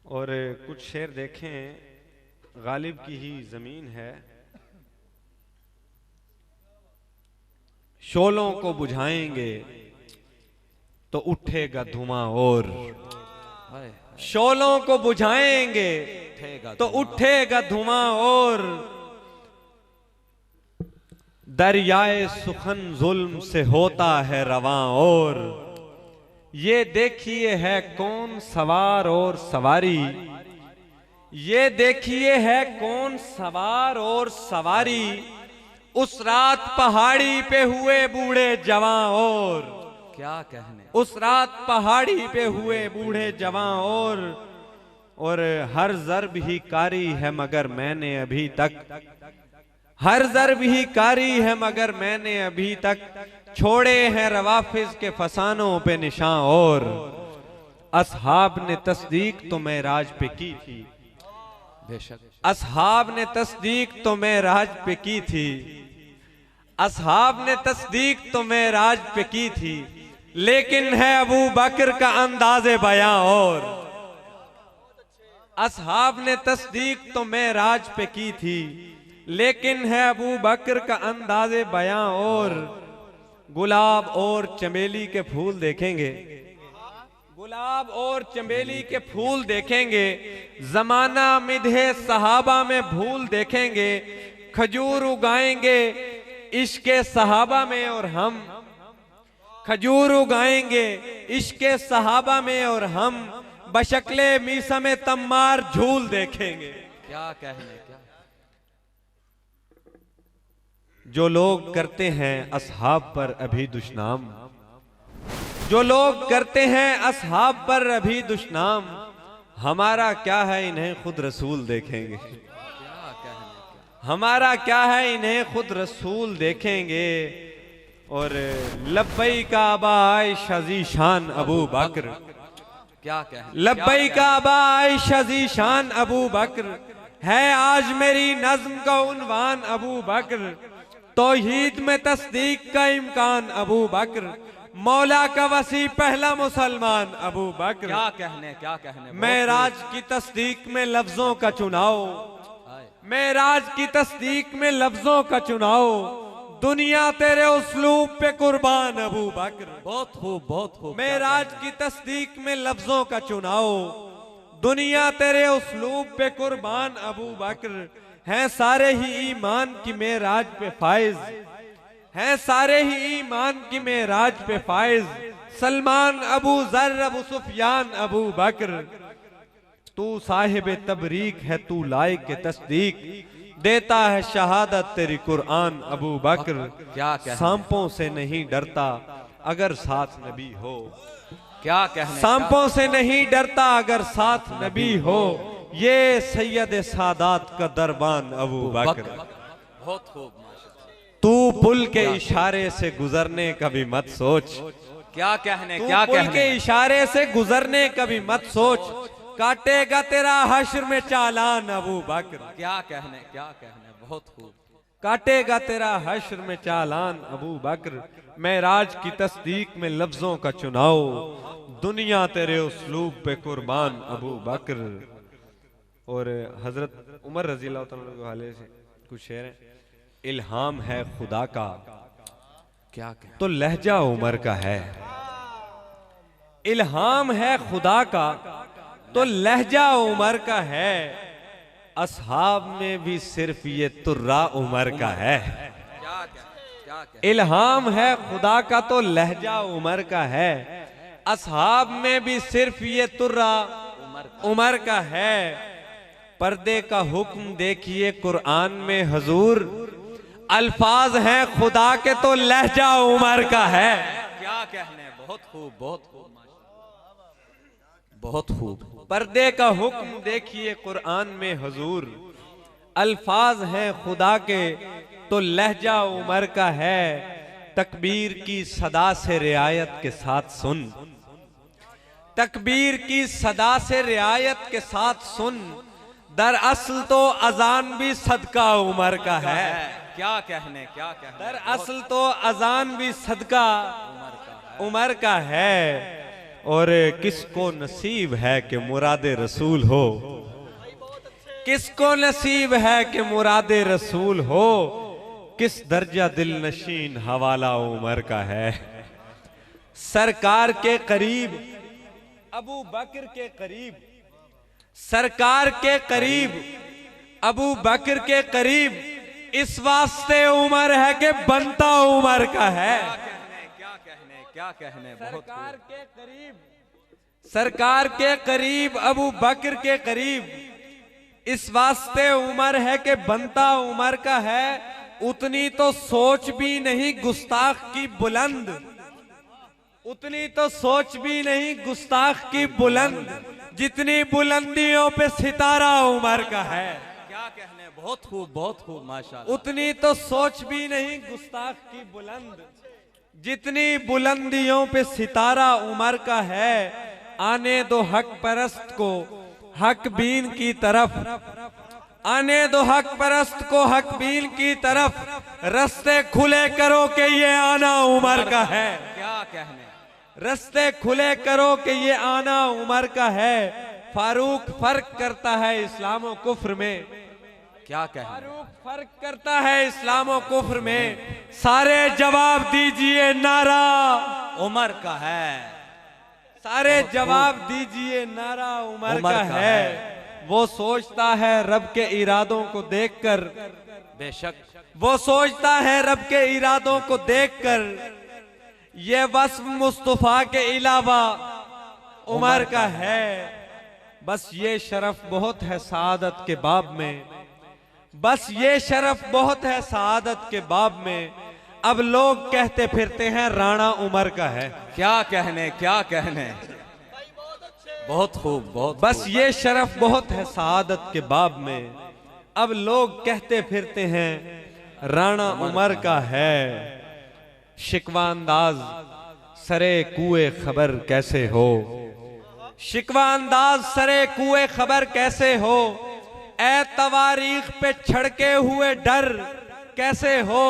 और कुछ शेर देखें, गालिब की ही जमीन है। शोलों को बुझाएंगे तो उठेगा धुआं और, शोलों को बुझाएंगे तो उठेगा धुआं और, दरियाए सुखन जुल्म से होता है रवां और, ये देखिए है कौन सवार और सवारी, ये देखिए है कौन सवार और सवारी, उस रात पहाड़ी पे हुए बूढ़े जवां और, क्या कहने, उस रात पहाड़ी पे हुए बूढ़े जवां और हर ज़र्ब ही कारी है मगर मैंने अभी तक, हर ज़र्ब ही कारी है मगर मैंने अभी तक छोड़े हैं रवाफिज के फसानों पे निशान और, असहाब ने तस्दीक तो मेराज पे की थी, बेशक असहाब ने तस्दीक तो मेराज पे की थी, असहाब ने तस्दीक तो मेराज पे की थी, लेकिन है अबू बकर का अंदाज़े बयां और, असहाब ने तस्दीक तो मेराज पे की थी, लेकिन है अबू बकर का अंदाज़े बयां और, गुलाब और चमेली के फूल देखेंगे, गुलाब और चमेली के फूल देखेंगे, जमाना मिधे सहाबा में भूल देखेंगे, खजूर उगाएंगे इश्के सहाबा में और हम, खजूर उगाएंगे इश्के सहाबा में और हम, बशक्ले मीसा में तम्मार झूल देखेंगे। क्या कहने, क्या जो लोग करते हैं असहाब पर अभी दुश्नाम, जो लोग करते हैं असहाब पर अभी दुश्नाम, हमारा क्या है इन्हें खुद रसूल देखेंगे, क्या कहने, हमारा क्या है इन्हें खुद रसूल देखेंगे। और लब्बई का अबाई शजीशान अबू बकर, क्या कहने, लब्बई का अबाई शजीशान अबू बकर, है आज मेरी नज्म का उन्वान अबू बकर, तौहीद में तस्दीक का इम्कान अबू बकर, मौला का वसी पहला मुसलमान अबू बकर, क्या कहने, क्या कहने, मेराज की तस्दीक में लफ्जों का चुनाव, मेराज की तस्दीक में लफ्जों का चुनाव, दुनिया तेरे उसलूब पे कुर्बान अबू बकर, बहुत खूब, बहुत खूब, मेराज की तस्दीक में लफ्जों का चुनाव, दुनिया तेरे उसलूब पे कुर्बान अबू बकर, हैं सारे ही ईमान की मेराज पे फाइज, हैं सारे ही ईमान की मेराज पे फाइज, सलमान अबू जर अबू सुफियान अबू बकर, तू साहिब तबरीक है तू लायक के तस्दीक, देता है शहादत तेरी कुरान अबू बकर, क्या कहने, सांपों से नहीं डरता अगर साथ नबी हो, क्या कहने, सांपों से नहीं डरता अगर साथ नबी हो, ये सैयद सादात का दरबान अबू बकर, बहुत खूब, तू पुल के इशारे से गुजरने का भी मत सोच, क्या कहने, तू क्या पुल कहने, के इशारे से गुजरने का भी मत सोच, काटेगा तेरा हश्र में चालान अबू बकर, क्या कहने, क्या कहने, बहुत खूब, काटेगा तेरा हश्र में चालान अबू बकर, मेराज की तस्दीक में लफ्जों का चुनाव, दुनिया तेरे उसलूब पे कुर्बान अबू बकर। और हजरत उमर रजी अल्लाह तआला के हवाले से कुछ शेर हैं, इल्हाम है खुदा का क्या कहने, तो लहजा उमर का है, इल्हाम है खुदा का तो लहजा उमर का है, असहाब में भी सिर्फ ये तुर्रा उमर का है, क्या कहने, क्या कहने, इल्हाम है खुदा का तो लहजा उमर का है, असहाब में भी सिर्फ ये तुर्रा उमर का है, पर्दे का हुक्म देखिए कुरान में हजूर, अल्फाज हैं खुदा के तो लहजा उमर का है, क्या कहने, बहुत खूब, बहुत खूब, बहुत खूब, पर्दे का हुक्म देखिए कुरान में हजूर, अल्फाज हैं खुदा के तो लहजा उमर का है, तकबीर की सदा से रियायत के साथ सुन, तकबीर की सदा से रियायत के साथ सुन, दरअसल तो अजान भी सदका उमर का है, क्या कहने, क्या कहने, दरअसल तो अजान भी सदका उमर का है, और किसको नसीब है कि मुरादे रसूल हो, किसको नसीब है कि मुरादे रसूल हो, किस दर्जा दिल नशीन हवाला उमर का है। सरकार के करीब, अबू बकर के करीब, सरकार के करीब, अबू बकर के करीब, इस वास्ते उमर है कि बनता उमर का है। क्या कहने बहुत सरकार के करीब, सरकार के करीब, अबू बकर के करीब, इस वास्ते उमर है कि बनता उमर का है। उतनी तो सोच भी नहीं गुस्ताख की बुलंद, उतनी तो सोच भी नहीं गुस्ताख की बुलंद, जितनी बुलंदियों पे सितारा उमर का है। क्या कहने, बहुत खूब माशाल्लाह। उतनी तो सोच भी नहीं गुस्ताख की बुलंद, जितनी बुलंदियों पे सितारा उमर का है। आने दो हक परस्त को हक बीन की तरफ, आने दो हक परस्त को हक बीन की तरफ, रास्ते खुले करो कि ये आना उमर का है। क्या कहने, रास्ते खुले करो कि ये आना उमर का है। फारूक फर्क करता है इस्लाम और कुफ्र में, क्या कहने, फारूक फर्क करता है इस्लाम और कुफ्र में। सारे जवाब दीजिए नारा उमर का है, सारे जवाब दीजिए नारा उमर का है। वो सोचता है रब के इरादों को देखकर, बेशक वो सोचता है रब के इरादों को देखकर, ये वस्फ मुस्तफा के अलावा उमर का है। बस ये शरफ बहुत है सादत के बाब में, बस ये शरफ बहुत है सादत के बाब में। अब लोग कहते फिरते हैं राणा उमर का है। क्या कहने, क्या कहने, बहुत खूब, बहुत बस ये शरफ बहुत है सादत के बाब में। अब लोग कहते फिरते हैं राणा उमर का है। शिकवा अंदाज सरे कुए खबर कैसे हो, शिकवा अंदाज सरे कुए खबर कैसे हो, ए तवारीख पे छड़के हुए डर कैसे हो।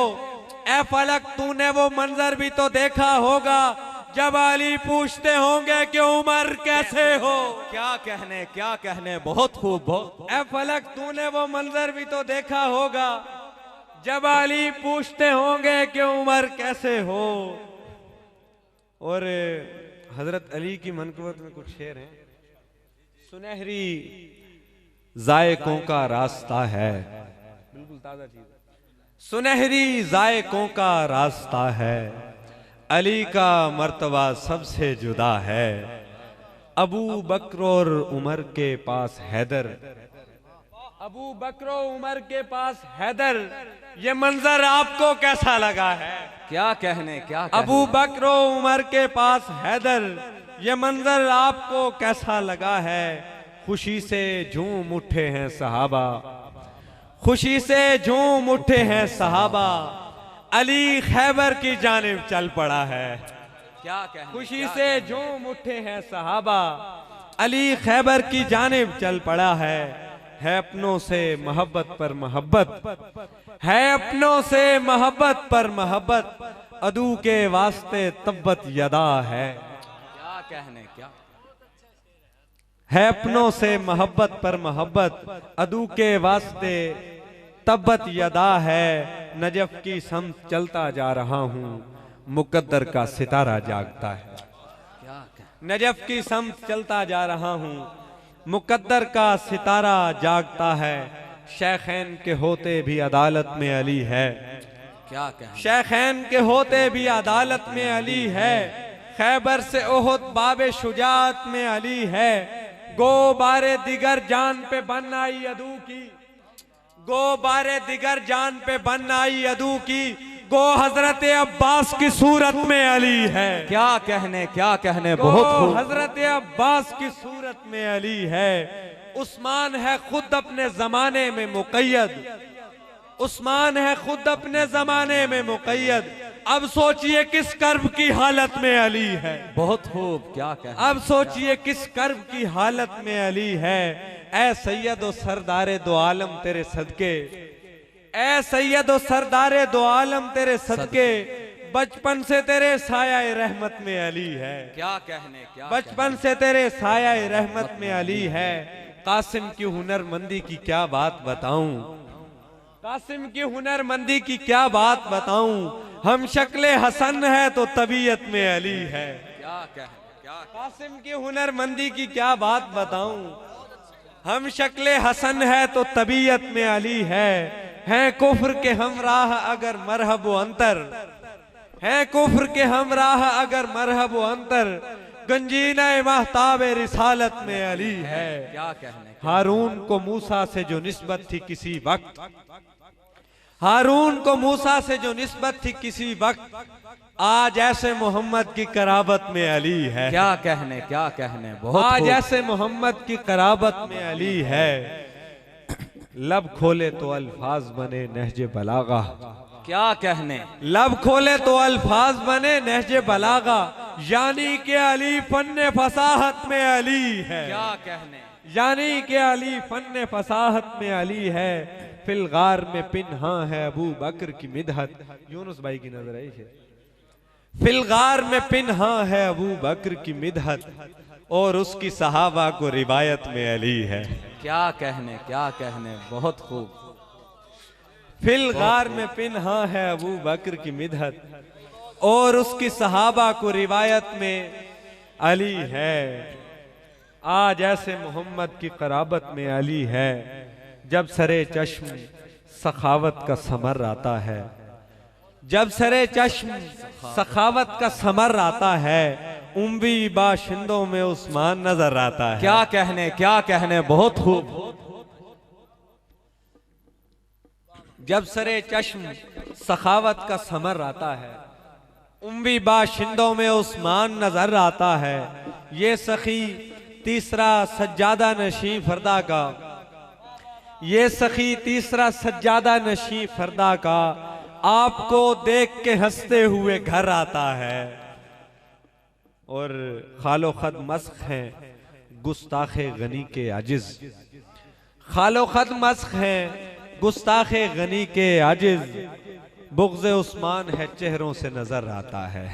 ए फलक तूने वो मंजर भी तो देखा होगा जब अली पूछते होंगे कि उमर कैसे हो। क्या कहने, क्या कहने, बहुत खूब, बहुत। ए फलक तूने वो मंजर भी तो देखा होगा जब अली पूछते होंगे कि उमर कैसे हो। और हजरत अली की मनक़बत में कुछ शेर हैं। सुनहरी जायकों का रास्ता है, बिल्कुल ताजा चीज, सुनहरी जायकों का रास्ता है, अली का मर्तबा सबसे जुदा है। अबू बकर और उमर के पास हैदर, अबू बकर और उमर के पास हैदर, ये मंजर आपको कैसा लगा है। क्या कहने, क्या कहने, अबू बकर और उमर के पास हैदर, ये मंजर आपको कैसा लगा है। खुशी से झूम उठे हैं सहाबा, खुशी से झूम उठे हैं सहाबा, अली खैबर की जानिब चल पड़ा है। क्या कहने, खुशी से झूम उठे हैं सहाबा, अली खैबर की जानिब चल पड़ा है अपनों से मोहब्बत पर मोहब्बत, है अपनों से मोहब्बत पर मोहब्बत, अदू के वास्ते तब्बत यदा है। क्या कहने, क्या है अपनों से मोहब्बत पर मोहब्बत, अदू के वास्ते तब्बत यदा है। नजफ की समत चलता जा रहा हूँ, मुकद्दर का सितारा जागता है। क्या कहने, नजफ की समत चलता जा रहा हूँ, मुकद्दर का सितारा जागता है। शेखैन के होते भी अदालत में अली है, क्या कहने, शेखैन के होते भी अदालत में अली है। खैबर से ओहद बाबे शुजात में अली है। गो बारे दिगर जान पे बन आई अदू की, गो बारे दिगर जान पे बन आई अदू की, गो हजरत अब्बास की सूरत में अली है। क्या कहने, क्या कहने, गो बहुत खूब। हजरत अब्बास की सूरत में अली है। उस्मान है खुद अपने जमाने में मुक़य्यद, उस्मान है खुद अपने जमाने में मुक़य्यद। अब सोचिए किस कर्ब की हालत में अली है। बहुत खूब, क्या कहने, अब सोचिए किस कर्ब की हालत में अली है। ऐ सैयद और सरदारे दो आलम तेरे सदके, ऐ सैयद और सरदारे दो आलम तेरे सदके, बचपन से तेरे साया रहमत में अली है। क्या कहने, क्या बचपन से तेरे साया रहमत में अली है। कासिम की हुनरमंदी की क्या बात बताऊं, कासिम की हुनरमंदी की क्या बात बताऊं। हम शक्ले हसन है तो तबीयत में अली है। क्या कहने, क्या कासिम की हुनरमंदी की क्या बात बताऊं। हम शक्ले हसन है तो तबीयत में अली है कुफ्र के हमराह अगर मरहब व अंतर, है कुफ्र के हमराह अगर मरहब व अंतर। गंजीना महताब रिसालत में अली है। क्या कहने, हारून को मूसा से जो निस्बत थी किसी वक्त, हारून को मूसा से जो निस्बत थी किसी वक्त, आज ऐसे मोहम्मद की कराबत में अली है। क्या कहने, क्या कहने, बहुत आज खूब। ऐसे मोहम्मद की कराबत में अली है। लब खोले तो अल्फाज बने नहजे बलागा, क्या कहने, लब खोले तो अल्फाज बने नहजे बलागा। यानी के अली फन्ने फसाहत में अली है। क्या कहने, यानी के अली फन्ने फसाहत में अली है। फिलगार में पिन्हा है अबू बकर की मिदहत। यूनुस भाई की नजर आई है। फिलगार में पिन्हा है अबू बकर की मिदहत और उसकी सहाबा को रिवायत में अली है। क्या कहने, क्या कहने, बहुत खूब। फिलगार में पिन्हा है अबू बकर की मिदहत और उसकी सहाबा को रिवायत में अली है। आज ऐसे मोहम्मद की कराबत में अली है। जब सरे चश्म सखावत का समर आता है, जब सरे चश्म सखावत का समर आता है। उम्वी बाशिंदों में उस्मान नजर आता है। क्या कहने, क्या कहने, बहुत खूब। जब सरे चश्म सखावत का समर आता है, उम्वी बाशिंदों में उस्मान नजर आता है। ये सखी तीसरा सज्जादा नशी फरदा का, ये सखी तीसरा सज्जादा नशी फरदा का आपको देख के हंसते हुए घर आता है। और खालो खद मस्क हैं गुस्ताखे गनी के आजिज, खालो खद मस्क हैं गुस्ताखे गनी के आजिज। बुग़्ज़े उस्मान है चेहरों से नजर आता है।